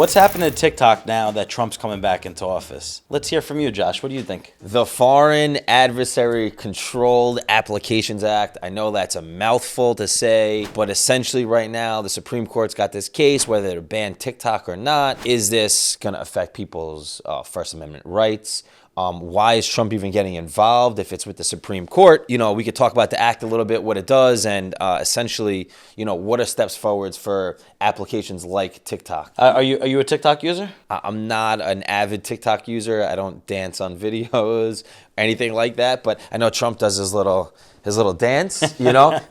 What's happening to TikTok now that Trump's coming back into office? Let's hear from you, Josh. What do you think? The Foreign Adversary Controlled Applications Act. I know that's a mouthful to say, but essentially right now the Supreme Court's got this case whether to ban TikTok or not. Is this going to affect people's First Amendment rights? Why is Trump even getting involved if it's with the Supreme Court? We could talk about the act a little bit, what it does, and essentially, what are steps forwards for applications like TikTok. Are you a TikTok user? I'm not an avid TikTok user. I don't dance on videos, anything like that, but I know Trump does his little dance,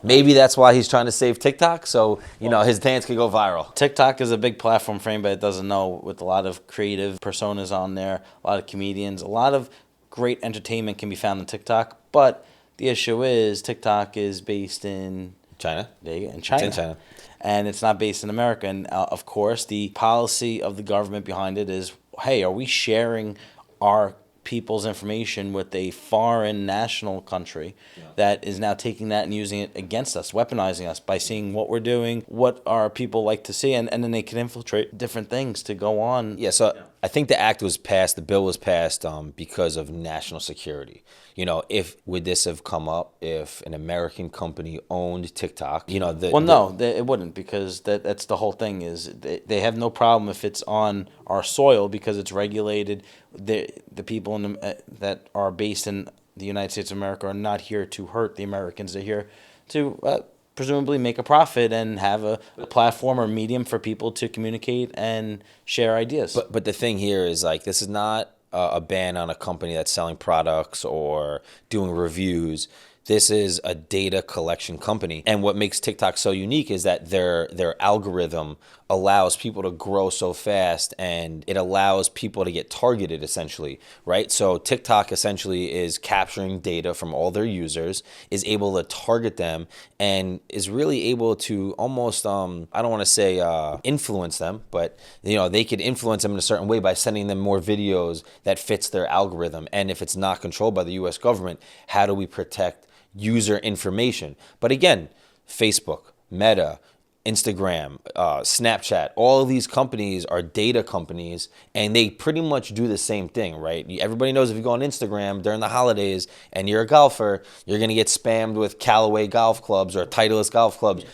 Maybe that's why he's trying to save TikTok, so, his dance could go viral. TikTok is a big platform for anybody that doesn't know, with a lot of creative personas on there, a lot of comedians, a lot of great entertainment can be found on TikTok, but the issue is TikTok is based in China. In China. It's in China. And it's not based in America. And of course, the policy of the government behind it is, hey, are we sharing our people's information with a foreign national country that is now taking that and using it against us, weaponizing us by seeing what we're doing, what our people like to see, and then they can infiltrate different things to go on. Yeah, so I think the bill was passed because of national security. Would this have come up if an American company owned TikTok? No, it wouldn't, because that's the whole thing is they have no problem if it's on our soil because it's regulated. The people that are based in the United States of America are not here to hurt the Americans. They're here to presumably make a profit and have a platform or medium for people to communicate and share ideas. But the thing here is, this is not a ban on a company that's selling products or doing reviews. This is a data collection company. And what makes TikTok so unique is that their algorithm allows people to grow so fast, and it allows people to get targeted, essentially, right? So TikTok essentially is capturing data from all their users, is able to target them, and is really able to almost, I don't want to say influence them, but they could influence them in a certain way by sending them more videos that fits their algorithm. And if it's not controlled by the U.S. government, how do we protect user information? But again, Facebook, Meta, Instagram, Snapchat, all of these companies are data companies, and they pretty much do the same thing, right? Everybody knows if you go on Instagram during the holidays and you're a golfer, you're going to get spammed with Callaway golf clubs or Titleist golf clubs,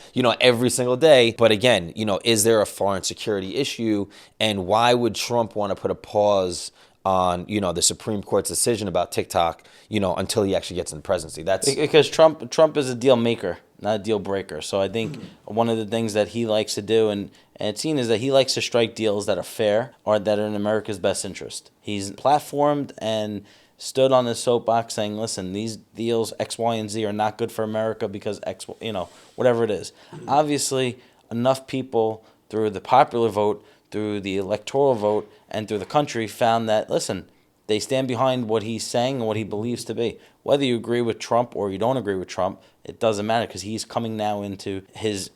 every single day. But again, is there a foreign security issue? And why would Trump want to put a pause on, the Supreme Court's decision about TikTok, until he actually gets in the presidency? That's because Trump is a deal maker, not a deal breaker. So I think one of the things that he likes to do, and it's seen, is that he likes to strike deals that are fair or that are in America's best interest. He's platformed and stood on his soapbox saying, listen, these deals X, Y, and Z are not good for America because X, whatever it is. Obviously, enough people through the popular vote, through the electoral vote, and through the country found that, listen, they stand behind what he's saying and what he believes to be. Whether you agree with Trump or you don't agree with Trump, it doesn't matter, because he's coming now into his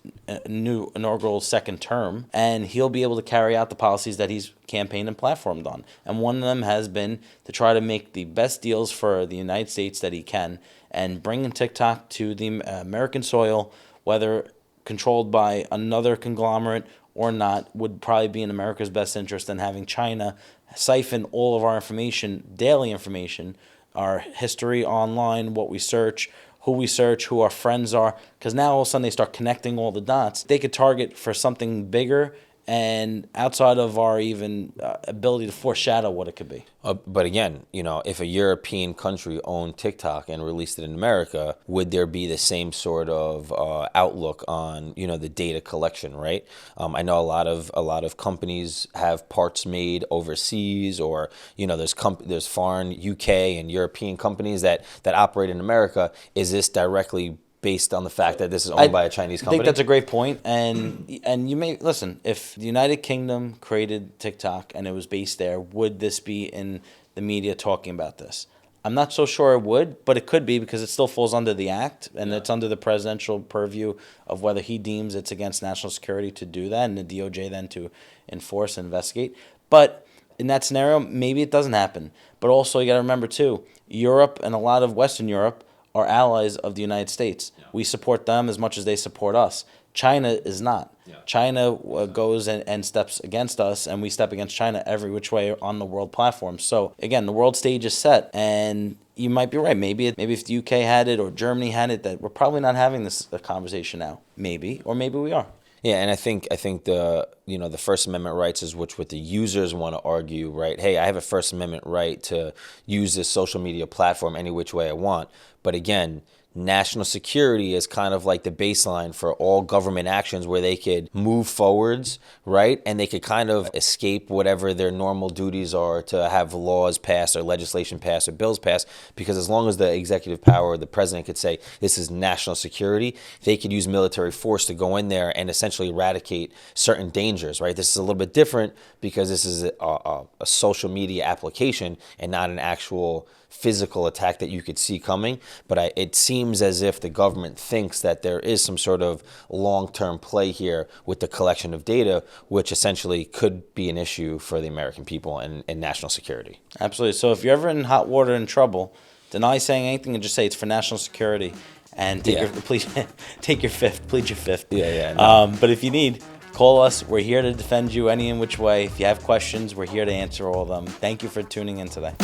new inaugural second term, and he'll be able to carry out the policies that he's campaigned and platformed on. And one of them has been to try to make the best deals for the United States that he can, and bringing TikTok to the American soil, whether controlled by another conglomerate or not, would probably be in America's best interest than having China siphon all of our information, daily information, our history online, what we search, who our friends are, because now all of a sudden they start connecting all the dots. They could target for something bigger and outside of our even ability to foreshadow what it could be. But again, if a European country owned TikTok and released it in America, would there be the same sort of outlook on, the data collection, right? I know a lot of companies have parts made overseas, or, there's foreign UK and European companies that operate in America. Is this directly based on the fact that this is owned by a Chinese company? I think that's a great point. And you may listen, if the United Kingdom created TikTok and it was based there, would this be in the media talking about this? I'm not so sure it would, but it could be, because it still falls under the act, and it's under the presidential purview of whether he deems it's against national security to do that, and the DOJ then to enforce and investigate. But in that scenario, maybe it doesn't happen. But also, you got to remember too, Europe and a lot of Western Europe are allies of the United States. Yeah. We support them as much as they support us. China is not. Yeah. China goes and steps against us, and we step against China every which way on the world platform. So again, the world stage is set, and you might be right. Maybe if the UK had it or Germany had it, that we're probably not having this conversation now. Maybe, or maybe we are. Yeah, and I think the the First Amendment rights is what the users want to argue, right? Hey, I have a First Amendment right to use this social media platform any which way I want. But again, national security is kind of like the baseline for all government actions where they could move forwards, right? And they could kind of escape whatever their normal duties are to have laws passed or legislation passed or bills passed, because as long as the executive power or the president could say this is national security, they could use military force to go in there and essentially eradicate certain dangers, right? This is a little bit different because this is a social media application and not an actual physical attack that you could see coming. But it seems as if the government thinks that there is some sort of long-term play here with the collection of data, which essentially could be an issue for the American people and national security. Absolutely. So if you're ever in hot water in trouble, deny saying anything and just say it's for national security, and take your fifth, plead your fifth. Yeah. No. But if you need, call us. We're here to defend you any in which way. If you have questions, we're here to answer all of them. Thank you for tuning in today.